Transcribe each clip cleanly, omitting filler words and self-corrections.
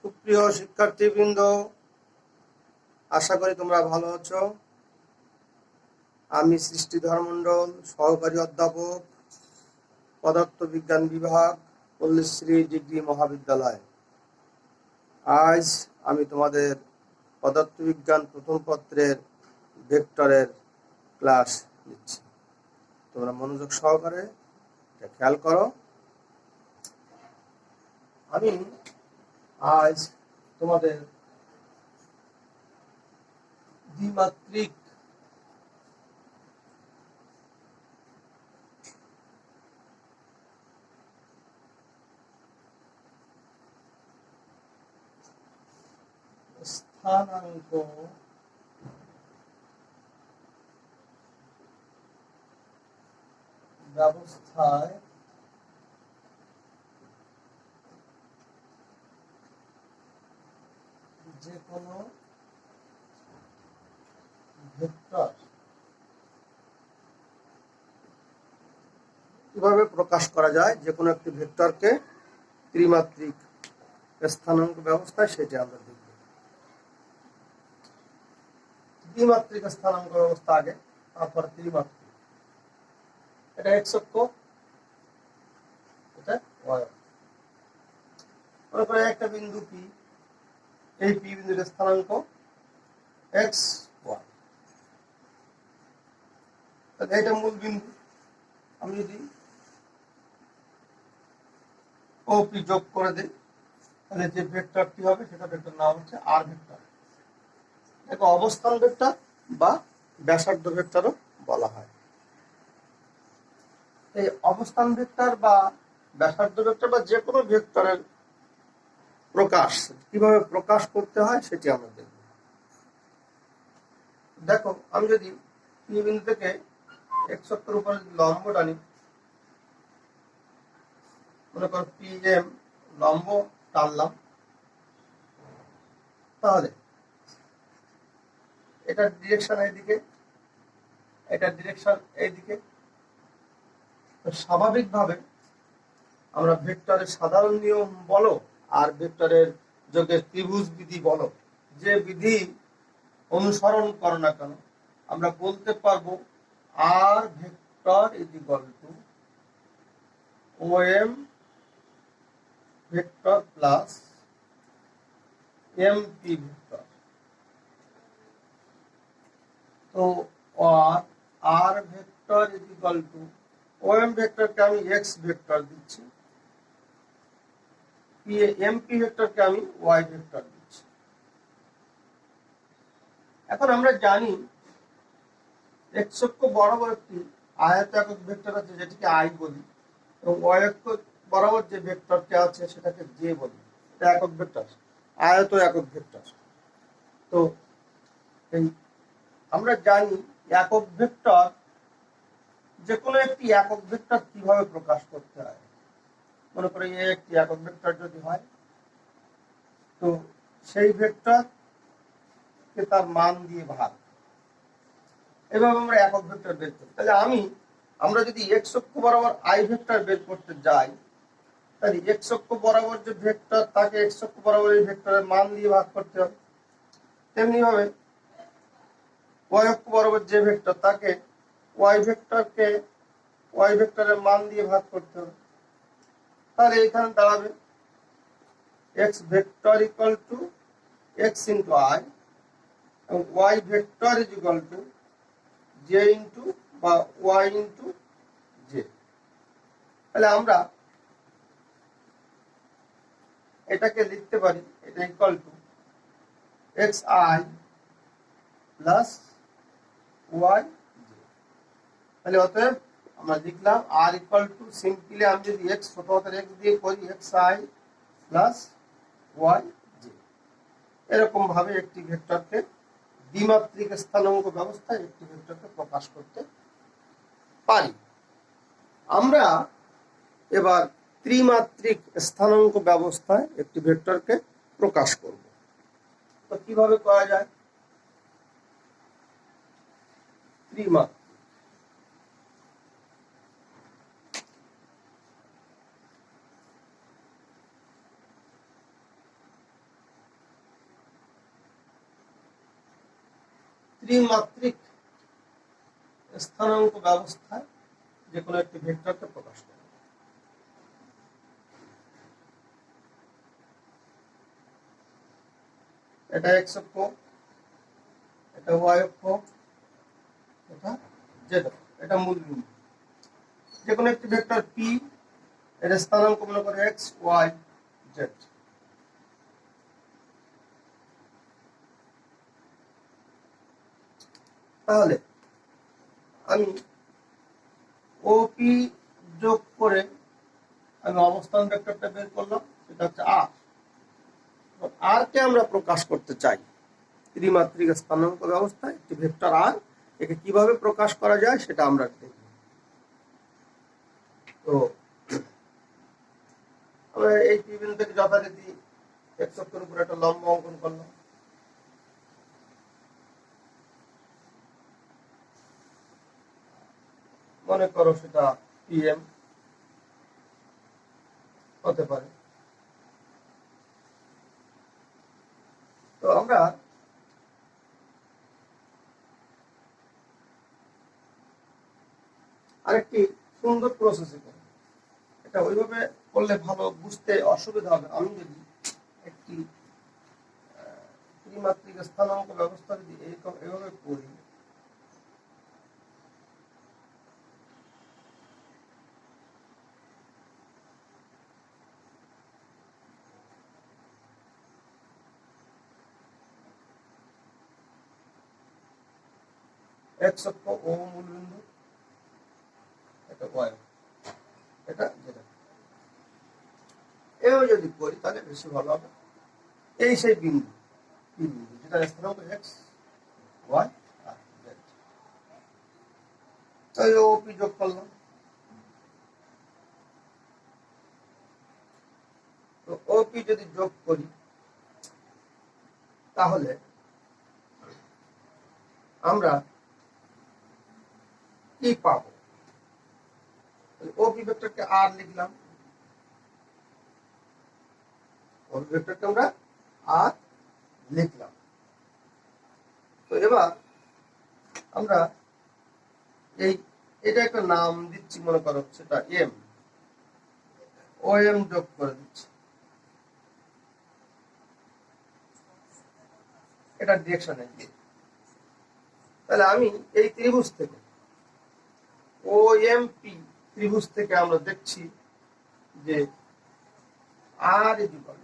সুপ্রিয় শিক্ষার্থীবৃন্দ, আশা করি তোমরা ভালো আছো। আমি সৃষ্টিধর মণ্ডল, সহকারী অধ্যাপক, পদার্থবিজ্ঞান বিভাগ, পল্লীশ্রী ডিগ্রি মহাবিদ্যালয়। আজ আমি তোমাদের পদার্থবিজ্ঞান প্রথম পত্রের ভেক্টরের ক্লাস নিচ্ছি। তোমরা মনোযোগ সহকারে এটা খেয়াল করো। আমি আজ তোমাদের দ্বিমাত্রিক স্থানাঙ্ক ব্যবস্থায় যে কোনো ভেক্টর কিভাবে প্রকাশ করা যায়, যে কোনো একটি ভেক্টরকে ত্রিমাত্রিক স্থানাঙ্ক ব্যবস্থায়, সেটি আমরা দেখব। দ্বিমাত্রিক স্থানাঙ্ক ব্যবস্থা আগে, তারপর ত্রিমাত্রিক। এটা এক্স অক্ষ, এটা ওয়াই অক্ষ। মনে করে একটা বিন্দু পি, এই পি বিন্দুর স্থানাঙ্ক এক্স ওয়াই। তাহলে এটা মূল বিন্দু। আমি যদি ও পি যোগ করে দিই, তাহলে যে ভেক্টরটি হবে সেটা ভেক্টর নাম হচ্ছে আর ভেক্টর। এটাকে অবস্থান ভেক্টর বা ব্যাসার্ধ ভেক্টরও বলা হয়। এই অবস্থান ভেক্টর বা ব্যাসার্ধ ভেক্টর বা যে কোনো ভেক্টরের প্রকাশ কিভাবে প্রকাশ করতে হয় সেটি আমরা দেখব। দেখো, আমি যদি পি বিন্দু থেকে এক্স অক্ষের উপরে লম্ব টানি, মনে কর পি এম লম্ব টানলাম, তাহলে এটার ডিরেকশন এইদিকে, এটার ডিরেকশন এইদিকে। স্বাভাবিকভাবে আমরা ভেক্টরের সাধারণ নিয়ম বলো আর ভেক্টরের যোগের ত্রিভুজ বিধি বলো, যে বিধি অনুসরণ করো না কেন, আমরা বলতে পারবো R vector is equal to O M vector plus M P vector. তো R vector is equal to O M ভেক্টরকে আমি এক্স ভেক্টর দিচ্ছি, এম পি ভেক্টরকে আমি ওয়াই ভেক্টর দিচ্ছি। এখন আমরা জানি এক্স অক্ষ বরাবর একটি আয়ত একক ভেক্টর আছে, যেটিকে আই বলি, এবং ওয়াই অক্ষ বরাবর যে ভেক্টরটি আছে সেটাকে জে বলি। এটা একক ভেক্টর, আয়ত একক ভেক্টর। তো এই আমরা জানি একক ভেক্টর, যে কোনো একটি একক ভেক্টর কিভাবে প্রকাশ করতে হয়। মনে করে এ একটি একক ভেক্টর যদি হয়, তো সেই ভেক্টরকে তার মান দিয়ে ভাগ, এভাবে আমরা একক ভেক্টর বের করি। তাহলে আমরা যদি এক্স অক্ষ বরাবর আই ভেক্টর বের করতে যাই, তাহলে এক্স অক্ষ বরাবর যে ভেক্টর, তাকে এক্স অক্ষ বরাবর এই ভেক্টরের মান দিয়ে ভাগ করতে হবে। তেমনি ভাবে ওয়াই অক্ষ বরাবর যে ভেক্টর, তাকে ওয়াই ভেক্টরের মান দিয়ে ভাগ করতে হবে। তাহলে এখানে দাঁড়াবে X vector equal to X into I, এবং Y vector is equal to J into বা ওয়াই ইন্টু জে। তাহলে আমরা এটাকে লিখতে পারি, এটা equal to X I plus Y J. তাহলে অতএব আমরা লিখলাম আর ইকুয়াল টু, সিম্পলি আমি যদি এক্স ছোট হাতের এক্স দিয়ে করি, x I plus Y j. এরকম ভাবে একটি ভেক্টরকে দ্বিমাত্রিক স্থানাঙ্ক ব্যবস্থায় একটি ভেক্টরকে প্রকাশ করতে পারি। আমরা এবার ত্রিমাত্রিক স্থানাঙ্ক ব্যবস্থায় একটি ভেক্টরকে প্রকাশ করব। তো কিভাবে করা যায়? ত্রিমাত্রিক ত্রিমাত্রিক স্থানাঙ্ক ব্যবস্থায় যে কোনো একটি ভেক্টরকে প্রকাশ করে। এটা এক্স অক্ষ, এটা ওয়াই অক্ষ, এটা জেড অক্ষ, এটা মূল বিন্দু। যে কোনো একটি ভেক্টর পি, এর স্থানাঙ্ক মনে করে এক্স ওয়াই জেড। তাহলে আমি ওপি যোগ করে আমি অবস্থান ভেক্টরটা বের করলাম, সেটা হচ্ছে আর। আর কে আমরা প্রকাশ করতে চাই ত্রিমাত্রিক স্থানাঙ্ক ব্যবস্থায় একটি ভেক্টর আর, একে কিভাবে প্রকাশ করা যায় সেটা আমরা দেখব। তো আমরা এই ত্রিবিন্দু থেকে যথারীতি এক্স অক্ষের উপর একটা লম্ব অঙ্কন করলাম। মনে করো সেটা পিএম হতে পারে। তো আমরা আরেকটি সুন্দর প্রসেসে করি, এটা ওইভাবে করলে ভালো বুঝতে অসুবিধা হবে। আমি যদি একটি ত্রিমাত্রিক স্থানাঙ্ক ব্যবস্থা যদি এইভাবে করি, এক্স অক্ষ ও মূল বিন্দু, এটা ওয়াই, এটা যেটা এও যদি করি তাহলে বেশি ভালো হবে। এই সেই বিন্দু যেটা স্থানাঙ্ক এক্স ওয়াই আর জেড। তাই ওপি যোগ করলাম। তো ওপি যদি যোগ করি তাহলে আমরা কি পাবো? ওপি ভেক্টরকে আর লিখলাম, ওপি ভেক্টরকে আমরা আর লিখলাম। তো এবার আমরা এটা একটা নাম দিচ্ছি, মনে করো সেটা এম, ও এম যোগ করে দিচ্ছি। এটা ডিরেকশন এ। তাহলে আমি এই ত্রিভুজ থেকে ও এম পি ত্রিভুজ থেকে আমরা দেখছি যে R equal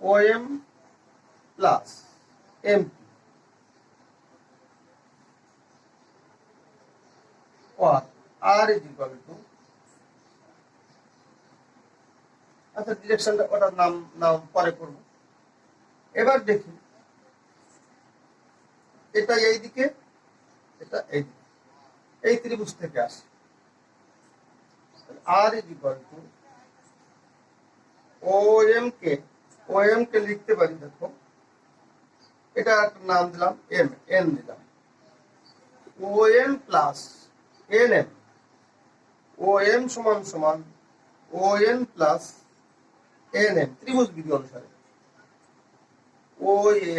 O M plus M P, R equal to, আচ্ছা ডিরেকশনটা ওটার নাম পরে করব। এবার দেখি এটা এইদিকে, এটা এইদিকে, এই ত্রিভুজ থেকে আসে। R equal to O M কে লিখতে পারি, দেখো এটা একটা নাম দিলাম এম, এন দিলাম, O M plus N M, O M সমান সমান O N plus N M ত্রিভুজ বিধি অনুসারে, O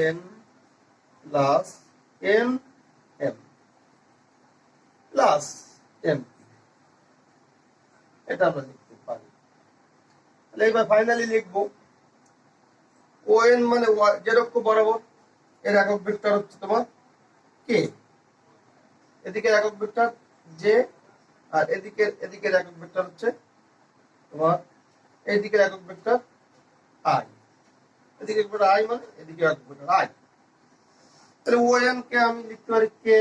N plus N M plus M, এটা আমরা লিখতে পারি। তাহলে এবার ফাইনালি লিখবো ও এন মানে জেড অক্ষ বরাবর এর একক ভেক্টর হচ্ছে তোমার কে, এদিকে একক ভেক্টর জে, আর এদিকের একক ভেক্টর হচ্ছে তোমার এইদিকের একক ভেক্টর আই, এদিকে আই মানে এদিকে একক ভেক্টর আই। তাহলে ও এন কে আমি লিখতে পারি কে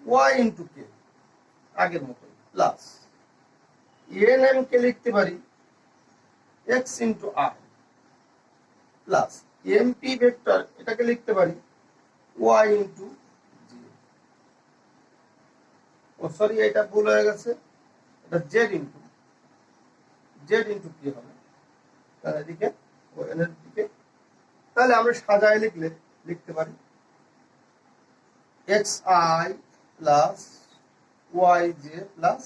ওয়াই ইন্টু কে আগের মতো, প্লাস এন এম কে লিখতে পারি x into I, plus MP vector এটাকে লিখতে পারি ওয়াই ইন্টু জি। ও সরি, এটা ভুল হয়ে গেছে, এটা জেড ইন্টু কি হবে, তাহলে এদিকে ও এন এর দিকে। তাহলে আমরা সাজায় লিখতে পারি x I plus Y j plus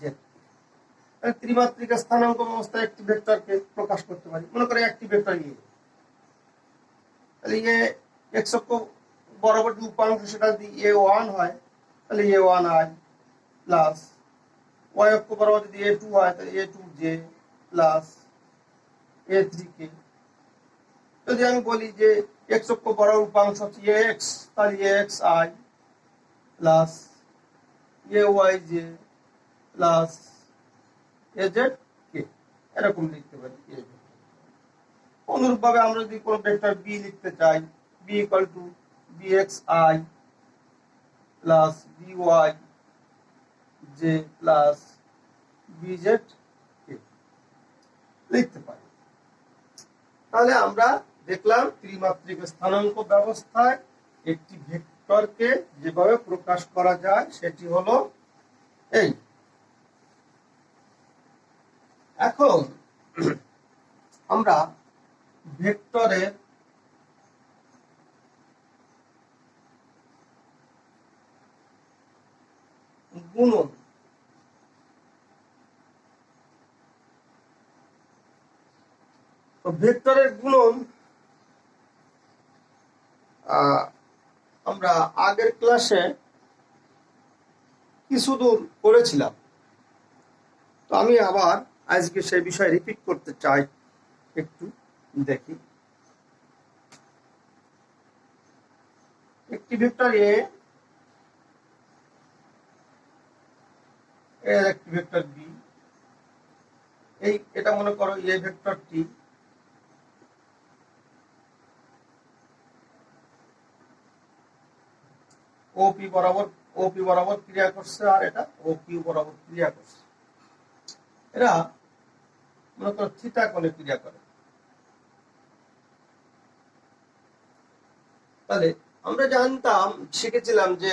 z. ত্রিমাত্রিক স্থানাঙ্ক ব্যবস্থায় একটি ভেক্টরকে প্রকাশ করতে পারি। মনে করে একটি ভেক্টর তাহলে এ এক্স অক্ষ বরাবর যে উপাংশ সেটা যদি A1 হয় তাহলে A1I প্লাস ওয়াই অক্ষ বরাবর যদি A2 হয় তাহলে A2J প্লাস A3K। যদি আমি বলি যে এক্স অক্ষ বরাবর উপাংশ হচ্ছে AX তাহলে AXI plus AYJ plus AZK, এরকম লিখতে পারি। অনুরূপভাবে আমরা যদি কোনো ভেক্টর B লিখতে চাই, B equal to BXI plus BYJ plus BZK লিখতে পারি। তাহলে আমরা দেখলাম ত্রিমাত্রিক স্থানাঙ্ক ব্যবস্থায় একটি ভেক্টরকে যেভাবে প্রকাশ করা যায় সেটি হলো এই। এখন আমরা ভেক্টরের গুণন ভেক্টরের গুণন আমরা আগের ক্লাসে কিছু দূর করেছিলাম, তো আমি আবার আজকে সেই বিষয় রিপিট করতে চাই। একটু দেখি, একটি ভেক্টর এ এর একটি ভেক্টর বি, এটা মনে করো এ ভেক্টরটি ওপি বরাবর ক্রিয়া করছে আর এটা ও কিউ বরাবর ক্রিয়া করছে। এরা মনে করো থিটা কোণে ক্রিয়া করে। তাহলে আমরা জানতাম, শিখেছিলাম যে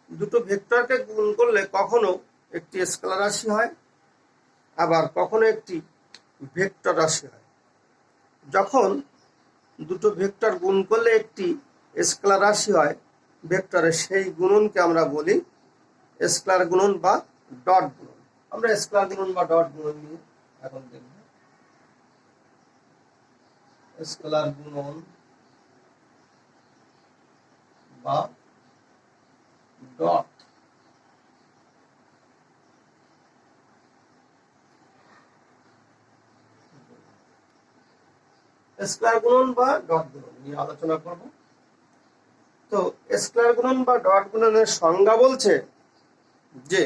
দুটো ভেক্টরকে গুণ করলে কখনো একটি স্কেলার রাশি হয়, আবার কখনো একটি ভেক্টর রাশি হয়। যখন দুটো ভেক্টর গুণ করলে একটি স্কেলার রাশি হয় ভেক্টরের, সেই গুণনকে আমরা বলি স্কেলার গুণন বা ডট গুণন। আমরা স্কেলার গুণন বা ডট গুণন নিয়ে এখন দেখব। স্কেলার গুণন বা ডট স্কেলার গুণন বা ডট গুণন নিয়ে আলোচনা করব। তো স্কেলার গুণন বা ডট গুণনের সংজ্ঞা বলছে যে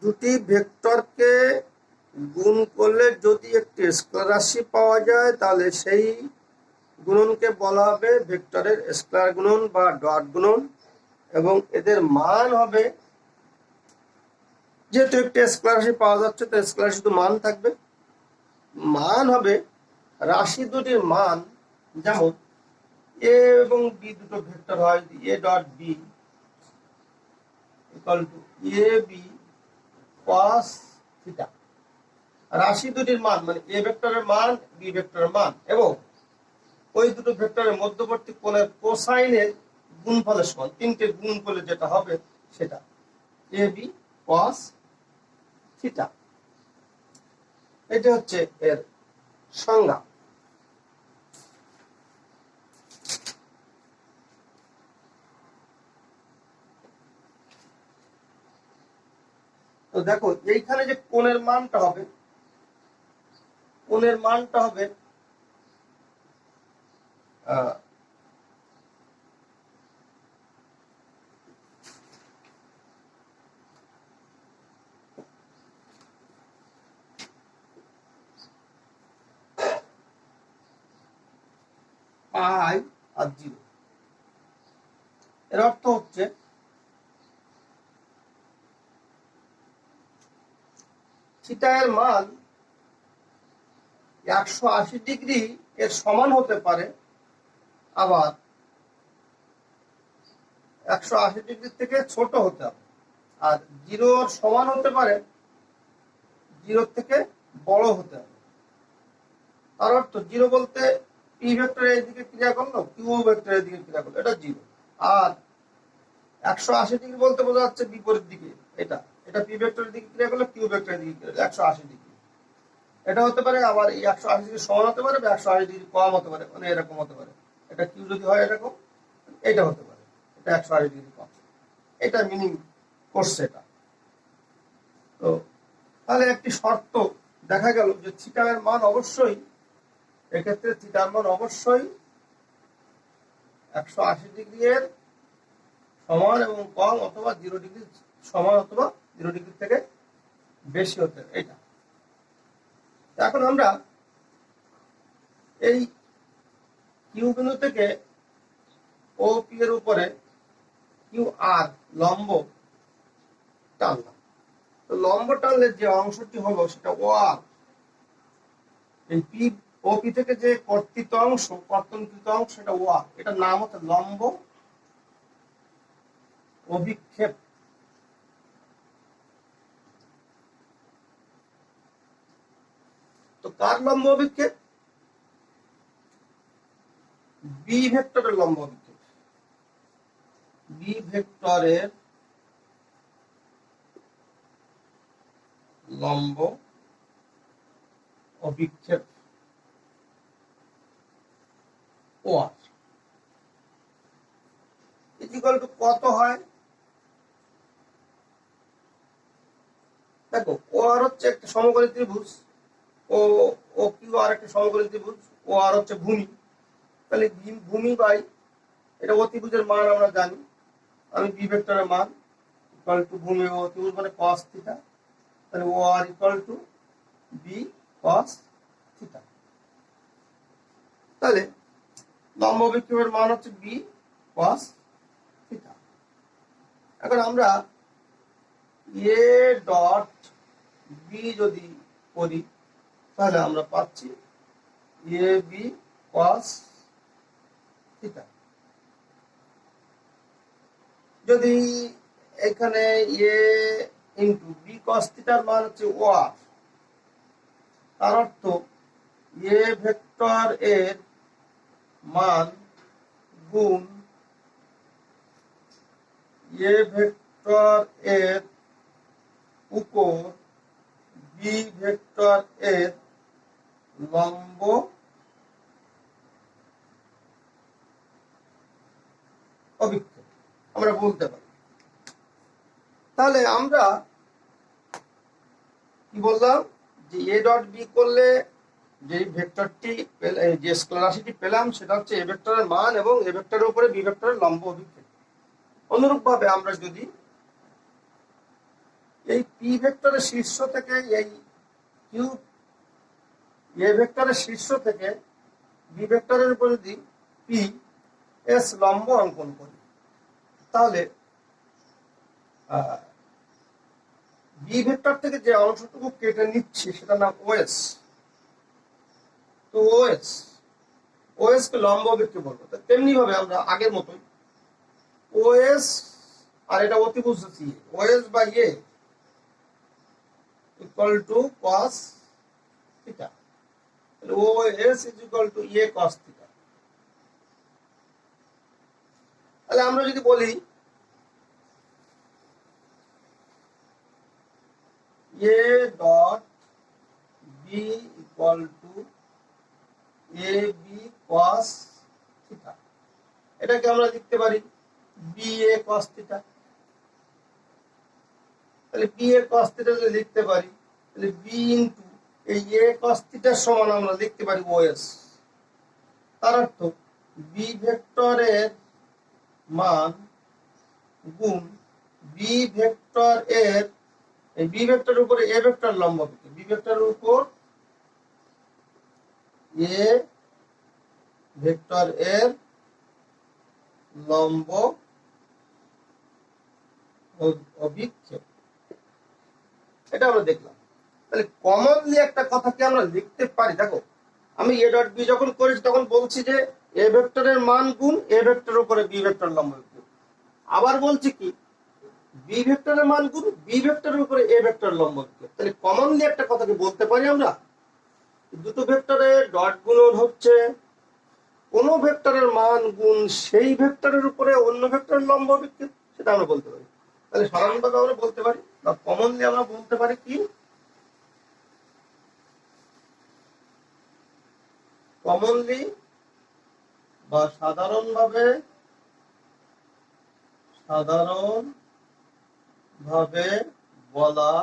দুটি ভেক্টরকে গুণ করলে যদি একটি স্কেলার রাশি পাওয়া যায় তাহলে সেই গুণনকে বলা হবে ভেক্টরের স্কেলার গুণন বা ডট গুণন, এবং এদের মান হবে, যেহেতু একটি স্কেলার রাশি পাওয়া যাচ্ছে তো স্কেলার রাশি তো মান থাকবে, মান হবে রাশি দুটির মান। যেমন এ এবং বি দুটো ভেক্টর হয়, A dot B equal to A B cos theta. রাশি দুটির মান মানে এ ভেক্টরের মান, বি ভেক্টরের মান, এবং ওই দুটো ভেক্টরের মধ্যবর্তী কোণের কোসাইনের গুণফলের সমান। তিনটে গুণ করলে যেটা হবে সেটা এ বি কস থিটা। এটা হচ্ছে এর সংজ্ঞা। তো দেখো এইখানে যে কোণের মানটা হবে, কোণের মানটা হবে পাই আর 0। এর অর্থ হচ্ছে থিটা এর মান 180 ডিগ্রি এর সমান হতে পারে, আবার 180 ডিগ্রি থেকে ছোট হতে হবে, আর 0 সমান হতে পারে, 0 থেকে বড় হতে হবে। তার অর্থ 0 বলতে পি ভেক্টর এর দিকে ক্রিয়া করলো, কিউ ভেক্টর এর দিকে ক্রিয়া করলো, এটা 0। আর 180 ডিগ্রি বলতে বোঝা যাচ্ছে বিপরীত দিকে, এটা পি ভেক্টরের দিকে ক্রিয়া করলো, কিউ ভেক্টরের দিকে ক্রিয়া করলো 180 ডিগ্রি। এটা হতে পারে আবার এই 180 ডিগ্রি সমান হতে পারে বা 180 ডিগ্রি কম হতে পারে, মানে এরকম হতে পারে। এটা কিউ যদি হয় এরকম, এটা হতে পারে এটা 180 ডিগ্রি কম। এটা মিনিং করছে এটা। তো তাহলে একটি শর্ত দেখা গেল যে থিটার মান অবশ্যই, এক্ষেত্রে থিটার মান অবশ্যই 180 ডিগ্রি এর সমান এবং কম, অথবা 0 ডিগ্রি সমান অথবা 0 ডিগ্রি থেকে বেশি হতে হবে এটা। এখন আমরা এই কিউ বিন্দু থেকে ও পি এর উপরে কিউ আর লম্ব টানলাম। তো লম্ব টানলে যে অংশটি হলো সেটা ও আর। এই পি ও পি থেকে যে কর্তিত অংশ, কর্তনকৃত অংশ, সেটা ও আর। এটার নাম হচ্ছে লম্ব অভিক্ষেপ। তো কার লম্ব অভিক্ষেপ? বি ভেক্টরের লম্ব অভিক্ষেপ। বি ভেক্টরের লম্ব অভিক্ষেপ ও আর ইকুয়াল টু কত হয়? দেখো, ও আর হচ্ছে একটা সমকোণী ত্রিভুজ, ও ও কিউ আর একটা সমকোণী ত্রিভুজ, ও আর হচ্ছে ভূমি। তাহলে ভূমি বাই এটা অতিভুজের মান আমরা জানি, আমি বি ভেক্টরের মান ইকুয়াল টু ভূমি ও অতিভুজ মানে cos থিটা। তাহলে O R equal to B cos theta. তাহলে লম্ব অভিক্ষেপের মান হচ্ছে বি cos থিটা। এখন আমরা এ ডট বি যদি করি তাহলে আমরা পাচ্ছি এ বি cos থিটা। যদি এখানে এ ইন্টু বি cos থিটার মান হচ্ছে ও আর, তার অর্থ এ ভেক্টর এর মান গুণ এ ভেক্টর এর উপর বি ভেক্টর এর লম্ব অভিক্ষেপ আমরা বলতে পারি। তাহলে আমরা কি বললাম যে এ ডট বি করলে যে ভেক্টরটি যে স্কেলার রাশিটি পেলাম সেটা হচ্ছে এ ভেক্টরের মান এবং এ ভেক্টরের উপরে বি ভেক্টরের লম্ব অভিক্ষেপ। অনুরূপ ভাবে আমরা যদি এই পি ভেক্টরের শীর্ষ থেকে এই কিউ এ ভেক্টরের শীর্ষ থেকে বি ভেক্টরের উপর যদি পি এস লম্ব অঙ্কন করি, তাহলে বি ভেক্টর থেকে যে অংশটুকু কেটে নিচ্ছি সেটার নাম ওএস। তো ওএস কে লম্ব অভিক্ষেপ বলবো। তেমনি ভাবে আমরা আগের মতোই ওএস আর এটা অতিভুজ C, OS by A equal to cos theta. OS is equal to A cos theta. তাহলে আমরা যদি বলি A dot B equal to A B cos theta, এটাকে আমরা লিখতে পারি বি এ cos থিটা। তাহলে বি এ cos থিটা যদি লিখতে পারি, তাহলে বি ইনটু এই এ cos থিটার সমান আমরা লিখতে পারি ওএস। তার অর্থ বি ভেক্টরের মান গুণ বি ভেক্টর এর, এই বি ভেক্টরের উপরে এ ভেক্টর লম্ব অভিক্ষেপ, বি ভেক্টরের উপর এ ভেক্টর এর লম্ব অভিক্ষেপ, এটা আমরা দেখলাম। তাহলে কমনলি একটা কথা কি আমরা লিখতে পারি? দেখো, আমি এ ডট বি যখন করেছি তখন বলছি যে এ ভেক্টরের মান গুণ এ ভেক্টরের উপরে বি ভেক্টর লম্ব অভিক্ষেপ। আবার বলছি কি বি ভেক্টরের মান গুণ বি ভেক্টরের উপরে এ ভেক্টর লম্ব অভিক্ষেপ। তাহলে কমনলি একটা কথাকে বলতে পারি আমরা, দুটো ভেক্টরের ডট গুণন হচ্ছে কোন ভেক্টরের মান গুণ সেই ভেক্টরের উপরে অন্য ভেক্টরের লম্ব অভিক্ষেপ, সেটা আমরা বলতে পারি। তাহলে সাধারণভাবে আমরা বলতে পারি বা কমনলি আমরা বলতে পারি কি কমনলি বা সাধারণভাবে বলা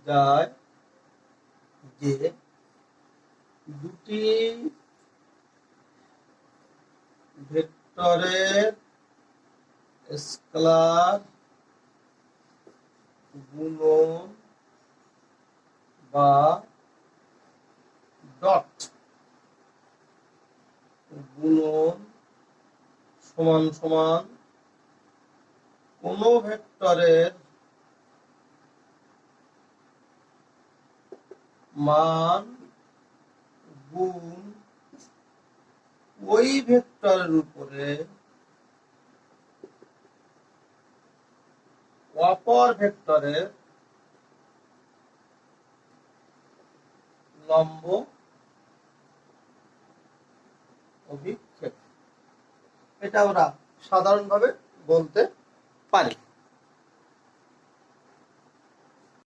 যায় যে দুটি ভেক্টরের স্কেলার গুণন বা ডট গুণন সমান সমান কোন ভেক্টরের মান গুণ ওই ভেক্টরের উপরে অপর ভেক্টরের লম্ব অভিক্ষেপ। এটা আমরা সাধারণভাবে বলতে পারি।